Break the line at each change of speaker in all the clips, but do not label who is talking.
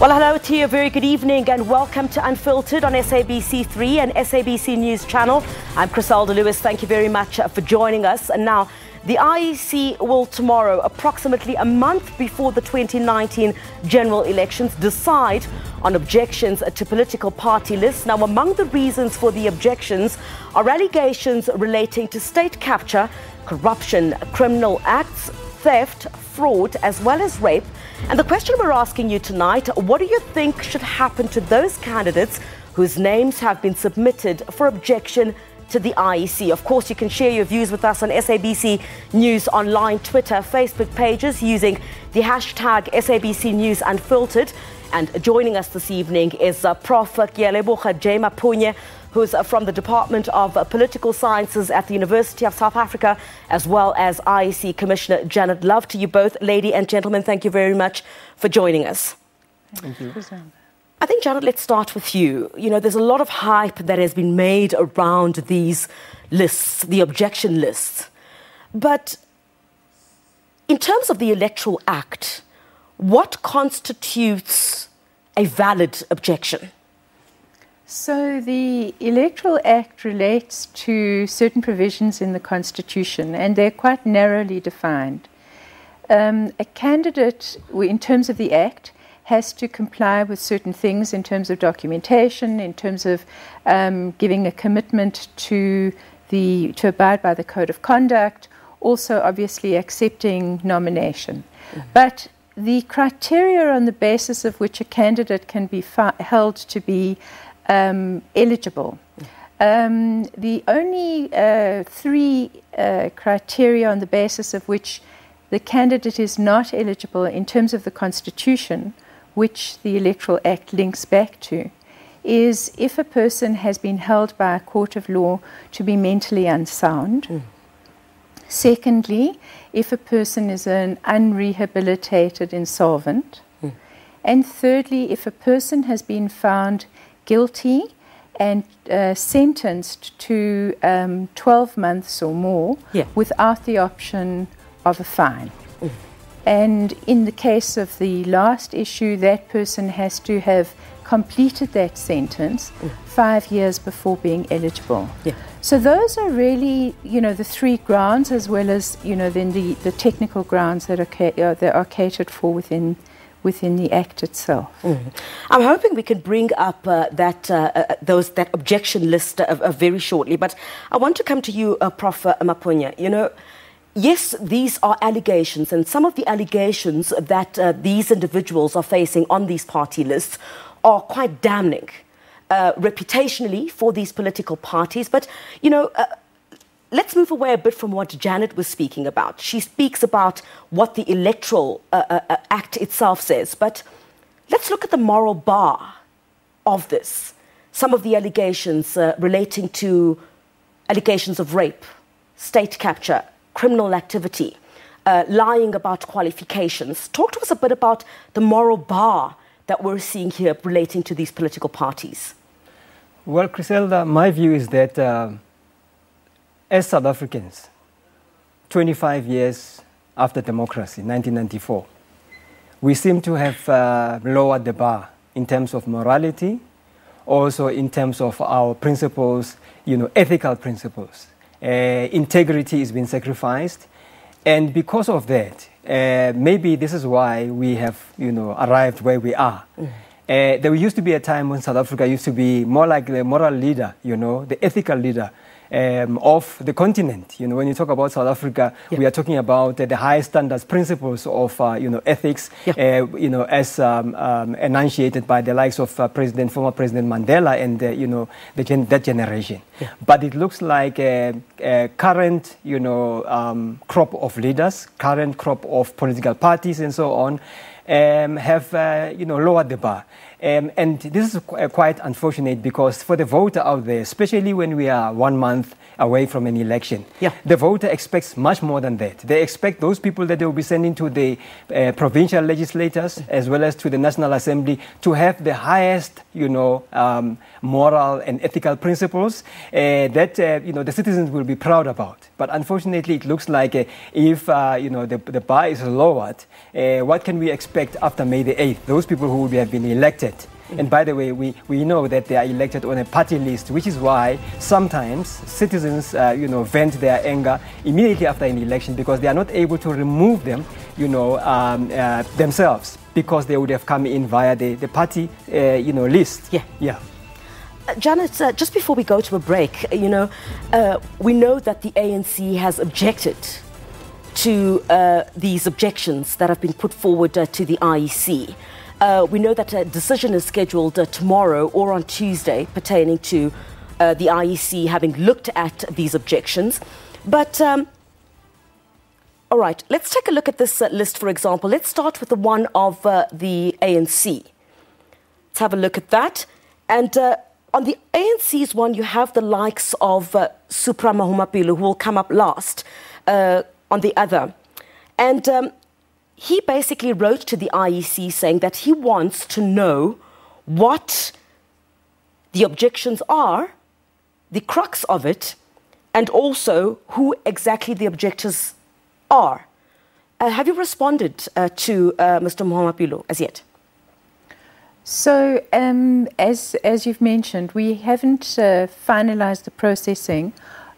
Well, hello to you, a very good evening and welcome to Unfiltered on SABC3 and SABC News Channel. I'm Criselda Lewis, thank you very much for joining us. And now, the IEC will tomorrow, approximately a month before the 2019 general elections, decide on objections to political party lists. Now, among the reasons for the objections are allegations relating to state capture, corruption, criminal acts, theft, fraud, as well as rape. And the question we're asking you tonight, what do you think should happen to those candidates whose names have been submitted for objection to the IEC? Of course, you can share your views with us on SABC News Online, Twitter, Facebook pages using the hashtag SABC News Unfiltered. And joining us this evening is Prof. Mapunye, who's from the Department of Political Sciences at the University of South Africa, as well as IEC Commissioner Janet Love. To you both, lady and gentlemen, thank you very much for joining us.
Thank you.
I think, Janet, let's start with you. You know, there's a lot of hype that has been made around these lists, the objection lists. But in terms of the Electoral Act, what constitutes a valid objection?
So the Electoral Act relates to certain provisions in the Constitution, and they're quite narrowly defined. A candidate, in terms of the Act, has to comply with certain things in terms of documentation, in terms of giving a commitment to abide by the Code of Conduct, also obviously accepting nomination. Mm-hmm. But the criteria on the basis of which a candidate can be held to be eligible. The only three criteria on the basis of which the candidate is not eligible in terms of the Constitution, which the Electoral Act links back to, is if a person has been held by a court of law to be mentally unsound. Mm. Secondly, if a person is an unrehabilitated insolvent. Mm. And thirdly, if a person has been found guilty and sentenced to 12 months or more without the option of a fine. Mm. And in the case of the last issue, that person has to have completed that sentence 5 years before being eligible. Yeah. So those are really, the three grounds, as well as, then the technical grounds that are catered for within the Act itself. Mm-hmm.
I'm hoping we can bring up that objection list very shortly, but I want to come to you, Prof. Mapunye. Yes, these are allegations, and some of the allegations that these individuals are facing on these party lists are quite damning, reputationally for these political parties. But, let's move away a bit from what Janet was speaking about. She speaks about what the Electoral Act itself says. But let's look at the moral bar of this. Some of the allegations relating to allegations of rape, state capture, criminal activity, lying about qualifications. Talk to us a bit about the moral bar that we're seeing here relating to these political parties.
Well, Criselda, my view is that as South Africans, 25 years after democracy, 1994, we seem to have lowered the bar in terms of morality, also in terms of our principles, ethical principles. Integrity has been sacrificed, and because of that, maybe this is why we have, arrived where we are. Mm. There used to be a time when South Africa used to be more like the moral leader, the ethical leader of the continent. When you talk about South Africa, we are talking about the highest standards, principles of, ethics, as enunciated by the likes of former President Mandela and, that generation. Yeah. But it looks like a current, crop of leaders, current crop of political parties and so on, have, lowered the bar. And this is quite unfortunate because for the voter out there, especially when we are 1 month away from an election, the voter expects much more than that. They expect those people that they will be sending to the provincial legislators as well as to the National Assembly to have the highest, moral and ethical principles that, the citizens will be proud about. But unfortunately, it looks like if, the bar is lowered, what can we expect effect after May the 8th, those people who would have been elected. And by the way, we know that they are elected on a party list, which is why sometimes citizens, vent their anger immediately after an election because they are not able to remove them, themselves, because they would have come in via the party, list.
Yeah. Janet, just before we go to a break, we know that the ANC has objected to these objections that have been put forward to the IEC. We know that a decision is scheduled tomorrow or on Tuesday pertaining to the IEC having looked at these objections. But, all right, let's take a look at this list, for example. Let's start with the one of the ANC. Let's have a look at that. And on the ANC's one, you have the likes of Supra Mahumapelo, who will come up last on the other. And he basically wrote to the IEC saying that he wants to know what the objections are, the crux of it, and also who exactly the objectors are. Have you responded to Mr. Mahumapelo as yet?
So, as you've mentioned, we haven't finalised the processing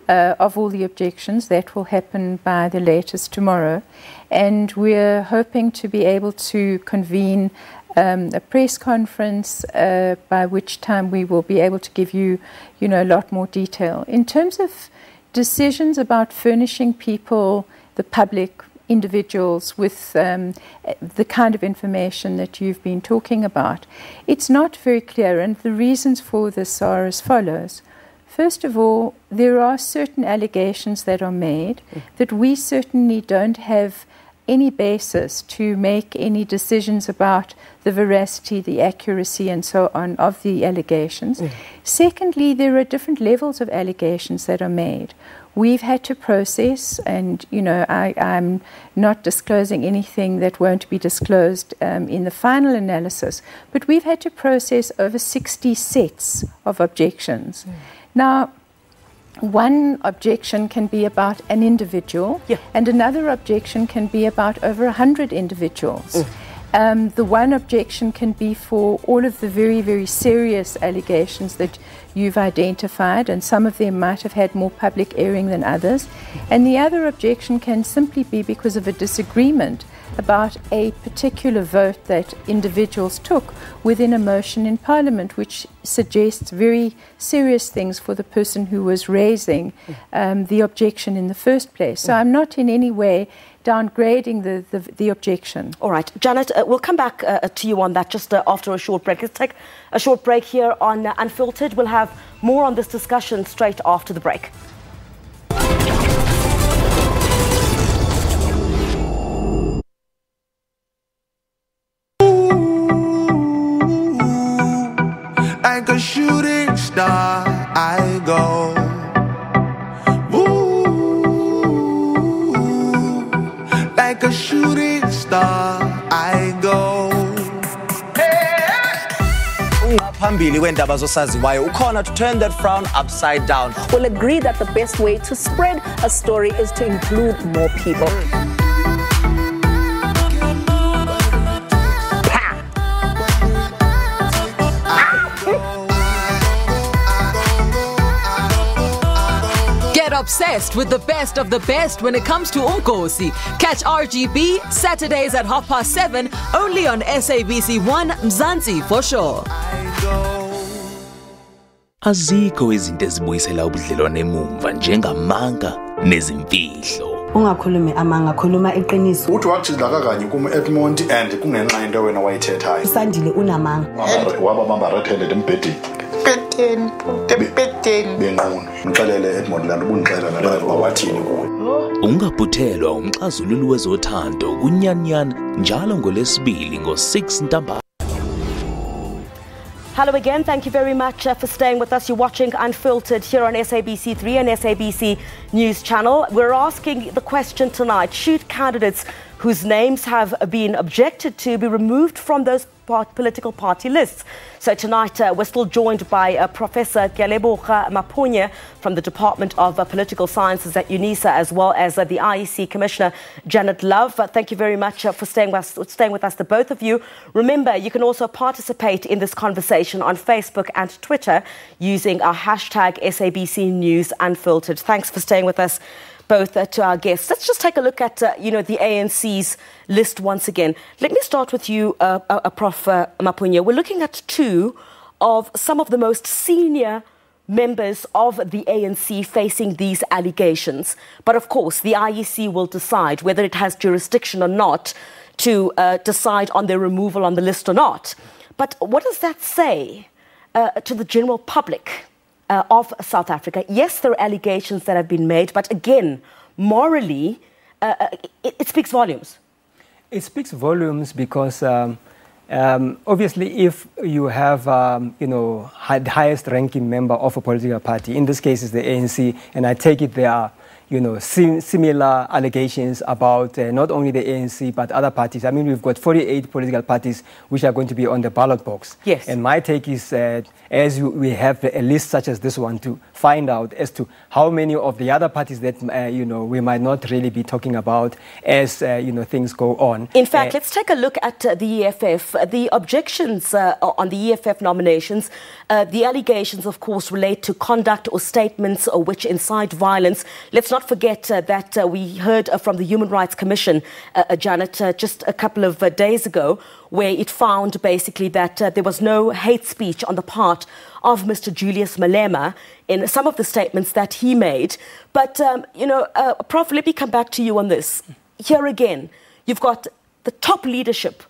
of all the objections. That will happen by the latest tomorrow. And we're hoping to be able to convene a press conference by which time we will be able to give you, a lot more detail. In terms of decisions about furnishing people, the public, individuals with the kind of information that you've been talking about, it's not very clear, and the reasons for this are as follows. First of all, there are certain allegations that are made that we certainly don't have any basis to make any decisions about the veracity, the accuracy and so on of the allegations. Secondly, there are different levels of allegations that are made. We've had to process, and I'm not disclosing anything that won't be disclosed in the final analysis, but we've had to process over 60 sets of objections. Now, one objection can be about an individual, and another objection can be about over 100 individuals. The one objection can be for all of the very, very serious allegations that you've identified, and some of them might have had more public airing than others. And the other objection can simply be because of a disagreement about a particular vote that individuals took within a motion in Parliament, which suggests very serious things for the person who was raising the objection in the first place. So I'm not in any way downgrading the objection.
All right. Janet, we'll come back to you on that just after a short break. Let's take a short break here on Unfiltered. We'll have more on this discussion straight after the break.
Like a shooting star, I go. Ooh, like a shooting star, I go.
Phambili wendaba zosaziwayo ukhona to turn that frown upside down.
We'll agree that the best way to spread a story is to include more people.
Obsessed with the best of the best when it comes to Umkosi. Catch RGB Saturdays at 7:30 only on SABC 1 Mzansi for sure.
Azikho izinto ezibuyisela ubudlelwane emumva njengamanga nezimfihlo.
Ungakhulumi amanga, khuluma iqiniso.
Uthi wathidla kanye kuma Edmond and kungenxa into wena wayithethayo.
Usandile unamanga.
Wabamba red-handed embhedeni. Benqunu ngixelele Edmond lana ubunixela nalapha wathini kuwe.
Ungaphuthelwa umxazululi wezothando kunyanyan njalo ngoLesibili ngo6 ntambama.
Hello again. Thank you very much for staying with us. You're watching Unfiltered here on SABC3 and SABC News Channel. We're asking the question tonight, should candidates whose names have been objected to be removed from those political party lists. So tonight we're still joined by Professor Kyaleboga Maponya from the Department of Political Sciences at UNISA, as well as the IEC Commissioner Janet Love. Thank you very much for staying with us, the both of you. Remember, you can also participate in this conversation on Facebook and Twitter using our hashtag SABC News Unfiltered. Thanks for staying with us both to our guests. Let's just take a look at, the ANC's list once again. Let me start with you, Prof. Maponya. We're looking at two of some of the most senior members of the ANC facing these allegations. But of course, the IEC will decide whether it has jurisdiction or not to decide on their removal on the list or not. But what does that say to the general public of South Africa? Yes, there are allegations that have been made, but again, morally, it speaks volumes.
It speaks volumes because obviously if you have, the highest ranking member of a political party, in this case is the ANC, and I take it there are, similar allegations about not only the ANC but other parties. I mean, we've got 48 political parties which are going to be on the ballot box.
Yes.
And my take is we have a list such as this one to find out as to how many of the other parties that, we might not really be talking about as, things go on.
In fact, let's take a look at the EFF. The objections on the EFF nominations, the allegations, of course, relate to conduct or statements which incite violence. Let's not forget that we heard from the Human Rights Commission, Janet, just a couple of days ago, where it found basically that there was no hate speech on the part of Mr. Julius Malema in some of the statements that he made. But, Prof, let me come back to you on this. Here again, you've got the top leadership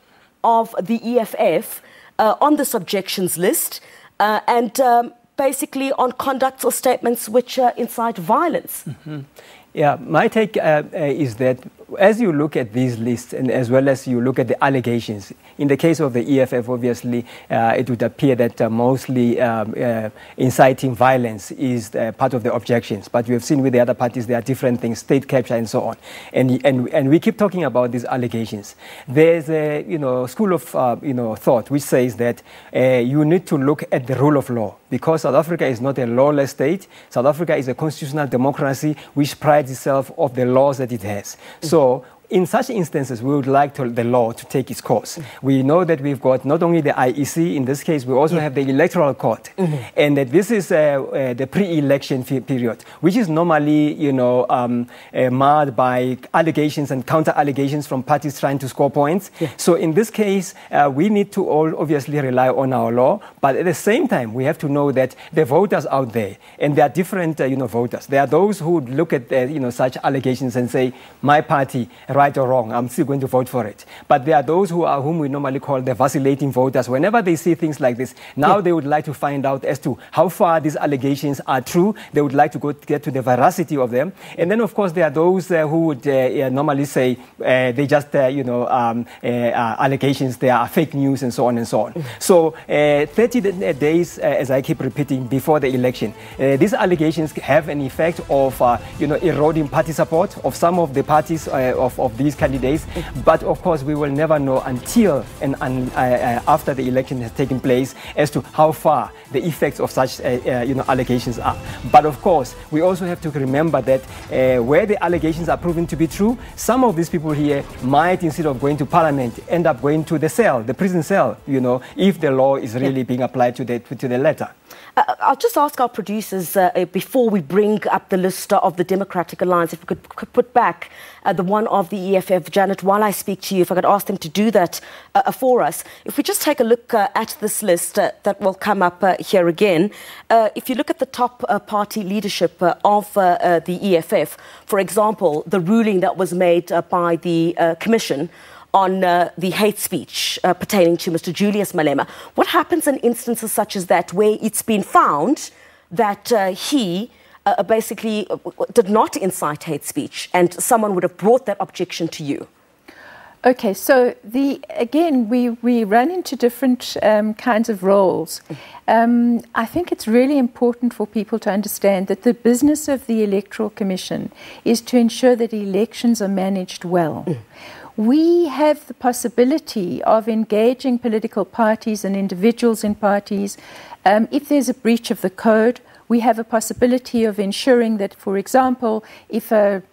of the EFF on this objections list and basically on conducts or statements which incite violence.
Mm-hmm. Yeah, my take is that as you look at these lists and as well as you look at the allegations, in the case of the EFF, obviously, it would appear that mostly inciting violence is part of the objections. But we have seen with the other parties, there are different things, state capture and so on. And we keep talking about these allegations. There's a school of thought which says that you need to look at the rule of law, because South Africa is not a lawless state. South Africa is a constitutional democracy which prides itself of the laws that it has. So in such instances, we would like the law to take its course. We know that we've got not only the IEC, in this case, we also have the Electoral Court. And that this is the pre-election period, which is normally, marred by allegations and counter-allegations from parties trying to score points. So in this case, we need to all obviously rely on our law. But at the same time, we have to know that the voters out there, and there are different, voters. There are those who would look at, such allegations and say, my party, right or wrong, I'm still going to vote for it. But there are those whom we normally call the vacillating voters. Whenever they see things like this, now they would like to find out as to how far these allegations are true. They would like to get to the veracity of them. And then, of course, there are those who would normally say they just, allegations, they are fake news and so on and so on. So 30 days, as I keep repeating, before the election, these allegations have an effect of, eroding party support of some of the parties of these candidates. But of course, we will never know until and after the election has taken place as to how far the effects of such allegations are. But of course, we also have to remember that where the allegations are proven to be true, some of these people here might, instead of going to parliament, end up going to the cell, the prison cell, if the law is really being applied to the letter.
I'll just ask our producers, before we bring up the list of the Democratic Alliance, if we could put back the one of the EFF. Janet, while I speak to you, if I could ask them to do that for us. If we just take a look at this list that will come up here again, if you look at the top party leadership of the EFF, for example, the ruling that was made by the Commission on the hate speech pertaining to Mr. Julius Malema. What happens in instances such as that, where it's been found that he basically did not incite hate speech and someone would have brought that objection to you?
Okay, so again, we run into different kinds of roles. I think it's really important for people to understand that the business of the Electoral Commission is to ensure that elections are managed well. We have the possibility of engaging political parties and individuals in parties. If there's a breach of the code, we have a possibility of ensuring that, for example, if a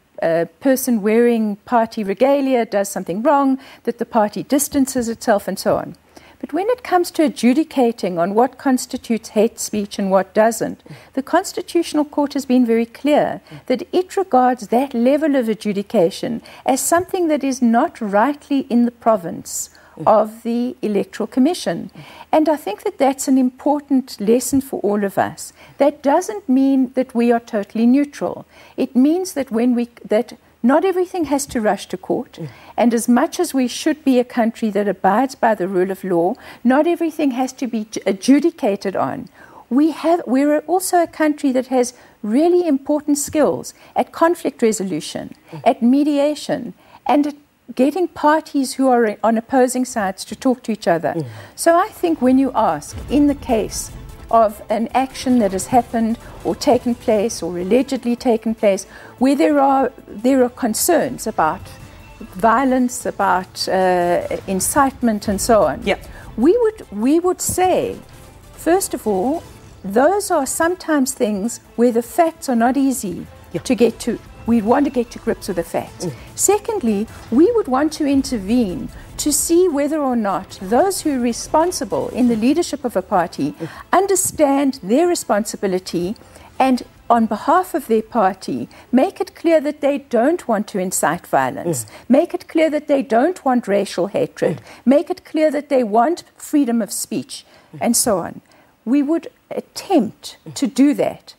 person wearing party regalia does something wrong, that the party distances itself and so on. But when it comes to adjudicating on what constitutes hate speech and what doesn't, the Constitutional Court has been very clear that it regards that level of adjudication as something that is not rightly in the province of the Electoral Commission. And I think that that's an important lesson for all of us. That doesn't mean that we are totally neutral. It means that that not everything has to rush to court, and as much as we should be a country that abides by the rule of law, not everything has to be adjudicated on. We're also a country that has really important skills at conflict resolution, at mediation, and at getting parties who are on opposing sides to talk to each other. So I think when you ask, in the case of an action that has happened or taken place or allegedly taken place, where there are concerns about violence, about incitement and so on, we would say, first of all, those are sometimes things where the facts are not easy to get to. We want to get to grips with the facts. Secondly, we would want to intervene to see whether or not those who are responsible in the leadership of a party understand their responsibility and on behalf of their party make it clear that they don't want to incite violence, make it clear that they don't want racial hatred, make it clear that they want freedom of speech and so on. We would attempt to do that.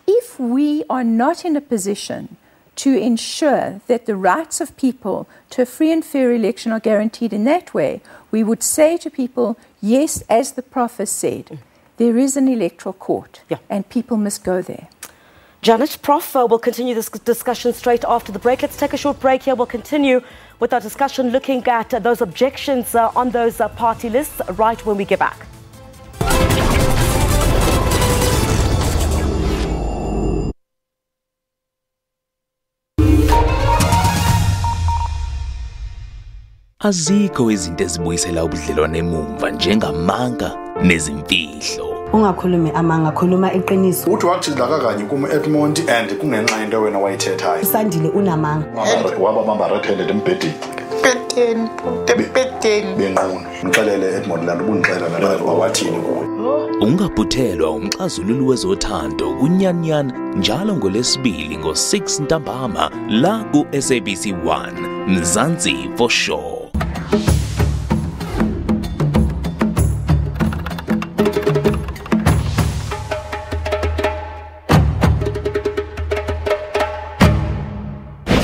If we are not in a position to ensure that the rights of people to a free and fair election are guaranteed in that way, we would say to people, yes, as the Prof has said, there is an electoral court and people must go there.
Janet, Prof, we'll continue this discussion straight after the break. Let's take a short break here. We'll continue with our discussion looking at those objections on those party lists right when we get back.
Azikho izinto ezibuyisela ubudlelwane emumva njengamanga nezimfihlo.
Ungakhulumi amanga, khuluma iqiniso.
Uthi wathi lakakanye Edmond and kungenxa into wena wayithethayo.
Usandile unamanga.
Wabamba red-handed embhedeni. Benquna. Ngixelele Edmond lanto ubunixela nalapha wawathini kuwe.
Ungaphuthelwa umxazululi wezothando kunyanyan njalo ngoLesibili ngo-6 ntambama la ku SABC 1 Mzansi for sure.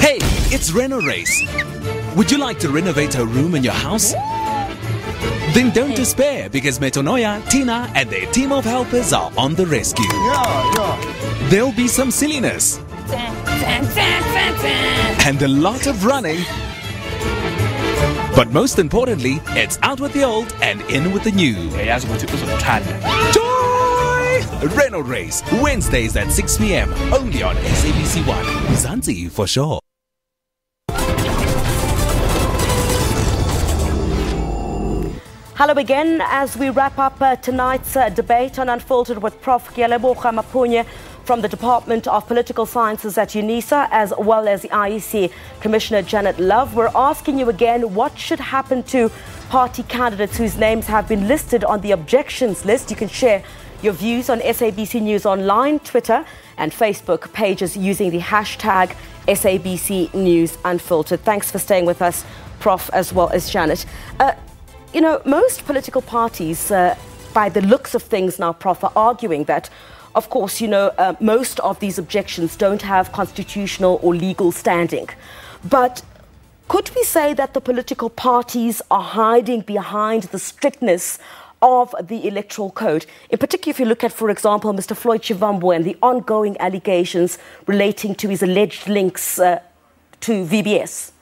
Hey, it's Reno Race. Would you like to renovate a room in your house? Then don't despair because Metonoya, Tina and their team of helpers are on the rescue. There'll be some silliness and a lot of running. But most importantly, it's out with the old and in with the new. Joy! Reno Race, Wednesdays at 6 p.m. only on SABC 1. Mzansi for sure.
Hello again as we wrap up tonight's debate on Unfiltered with Prof. Kialeboga Mapunye from the Department of Political Sciences at UNISA, as well as the IEC Commissioner Janet Love. We're asking you again, what should happen to party candidates whose names have been listed on the objections list? You can share your views on SABC News Online, Twitter and Facebook pages using the hashtag SABC News Unfiltered. Thanks for staying with us, Prof, as well as Janet. You know, most political parties, by the looks of things now, Prof, are arguing that, of course, most of these objections don't have constitutional or legal standing. But could we say that the political parties are hiding behind the strictness of the electoral code? In particular, if you look at, for example, Mr. Floyd Shivambu and the ongoing allegations relating to his alleged links to VBS.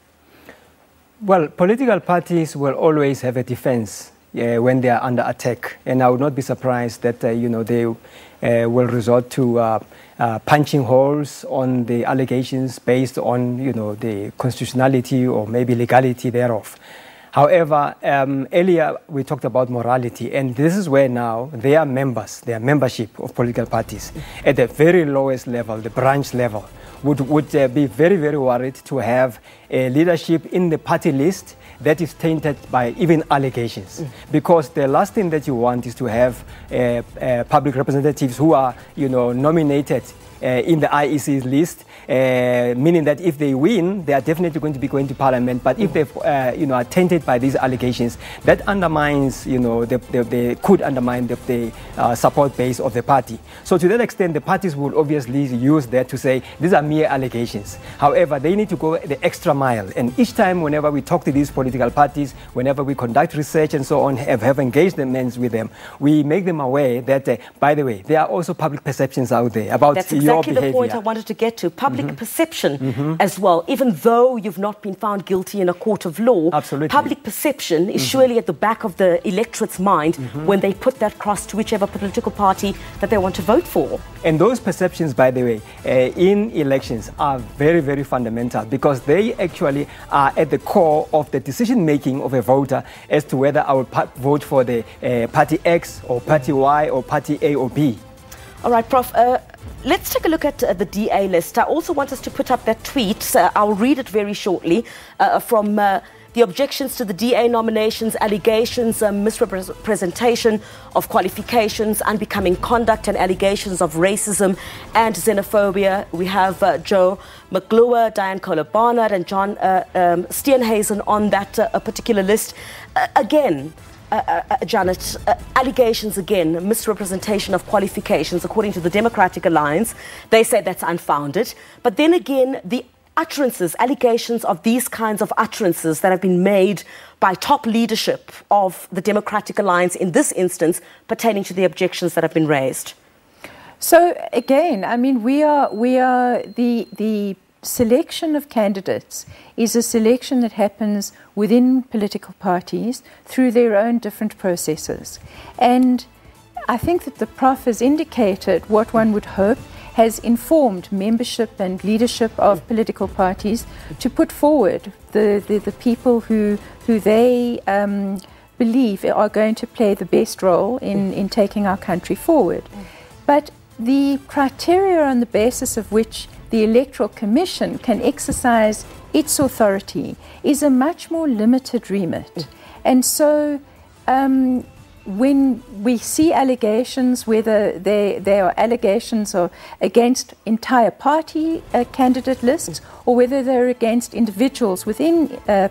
Well, political parties will always have a defense when they are under attack. And I would not be surprised that, they will resort to punching holes on the allegations based on, the constitutionality or maybe legality thereof. However, earlier we talked about morality, and this is where now their membership of political parties at the very lowest level, the branch level, would be very, very worried to have a leadership in the party list that is tainted by even allegations. Because the last thing that you want is to have public representatives who are, nominated in the IEC list, meaning that if they win, they are definitely going to be going to Parliament. But if they, are tainted by these allegations, that undermines, they could undermine the support base of the party. So to that extent, the parties will obviously use that to say these are mere allegations. However, they need to go the extra mile. And each time, whenever we talk to these political parties, whenever we conduct research and so on, have engagement with them, we make them aware that, by the way, there are also public perceptions out there about your behavior.
The point I wanted to get to, public perception as well. Even though you've not been found guilty in a court of law, public perception is surely at the back of the electorate's mind when they put that cross to whichever political party that they want to vote for.
And those perceptions, by the way, in elections are very, very fundamental, because they actually are at the core of the decision-making of a voter as to whether I will vote for the party X or party Y or party A or B.
All right, Prof. Let's take a look at the DA list. I also want us to put up that tweet. I'll read it very shortly from the objections to the DA nominations, allegations, misrepresentation of qualifications, unbecoming conduct, and allegations of racism and xenophobia. We have Joe McGlure, Diane Kohler-Barnard, and John Steenhuisen on that particular list. Again, Janet, allegations again, misrepresentation of qualifications according to the Democratic Alliance. They say that's unfounded. But then again, the utterances, allegations of these kinds of utterances that have been made by top leadership of the Democratic Alliance in this instance pertaining to the objections that have been raised.
So again, I mean, we are the selection of candidates is a selection that happens within political parties through their own different processes. And I think that the Prof has indicated what one would hope has informed membership and leadership of political parties to put forward the people who they believe are going to play the best role in taking our country forward. But the criteria on the basis of which the Electoral Commission can exercise its authority is a much more limited remit. And so when we see allegations, whether they are allegations or against entire party candidate lists or whether they're against individuals within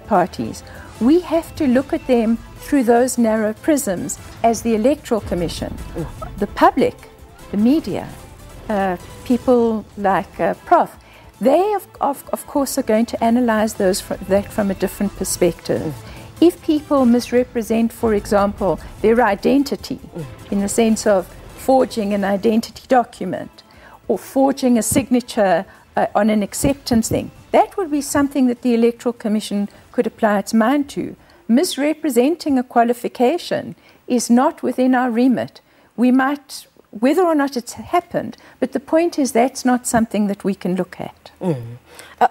parties, we have to look at them through those narrow prisms as the Electoral Commission, the public, the media, people like Prof. They, of course, are going to analyze that from a different perspective. If people misrepresent, for example, their identity in the sense of forging an identity document or forging a signature on an acceptance thing, that would be something that the Electoral Commission could apply its mind to. Misrepresenting a qualification is not within our remit. We might, whether or not it's happened, but the point is that's not something that we can look at.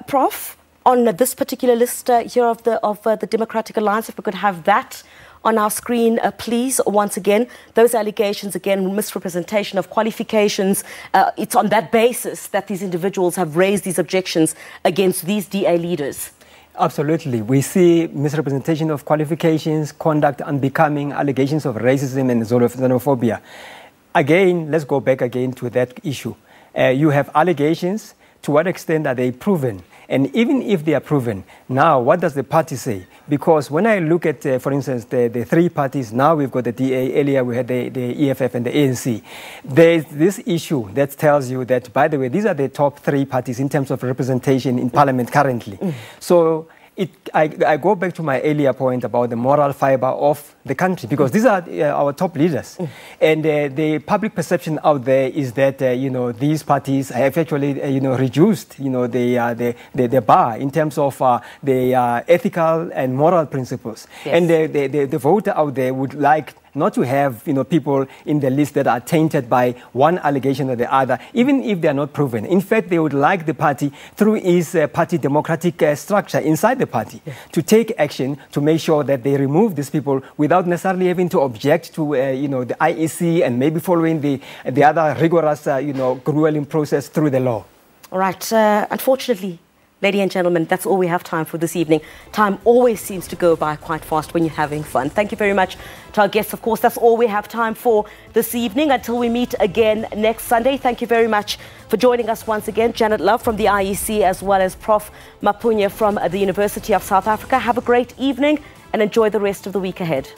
Prof, on this particular list here of the Democratic Alliance, if we could have that on our screen, please, once again, those allegations, again, misrepresentation of qualifications, it's on that basis that these individuals have raised these objections against these DA leaders.
Absolutely. We see misrepresentation of qualifications, conduct unbecoming, allegations of racism and xenophobia. Again, let's go back again to that issue. You have allegations. To what extent are they proven? And even if they are proven, now what does the party say? Because when I look at, for instance, the three parties, now we've got the DA, earlier we had the EFF and the ANC. There's this issue that tells you that, by the way, these are the top three parties in terms of representation in Parliament currently. So I go back to my earlier point about the moral fiber of the country, because these are our top leaders. And the public perception out there is that, these parties have actually, reduced, the bar in terms of the ethical and moral principles. Yes. And the voter out there would like not to have people in the list that are tainted by one allegation or the other, even if they are not proven. In fact, they would like the party, through its party democratic structure inside the party, to take action to make sure that they remove these people without necessarily having to object to the IEC and maybe following the other rigorous grueling process through the law.
All right. Unfortunately, ladies and gentlemen, that's all we have time for this evening. Time always seems to go by quite fast when you're having fun. Thank you very much to our guests. Of course, that's all we have time for this evening. Until we meet again next Sunday, thank you very much for joining us once again. Janet Love from the IEC, as well as Prof. Mapunya from the University of South Africa. Have a great evening and enjoy the rest of the week ahead.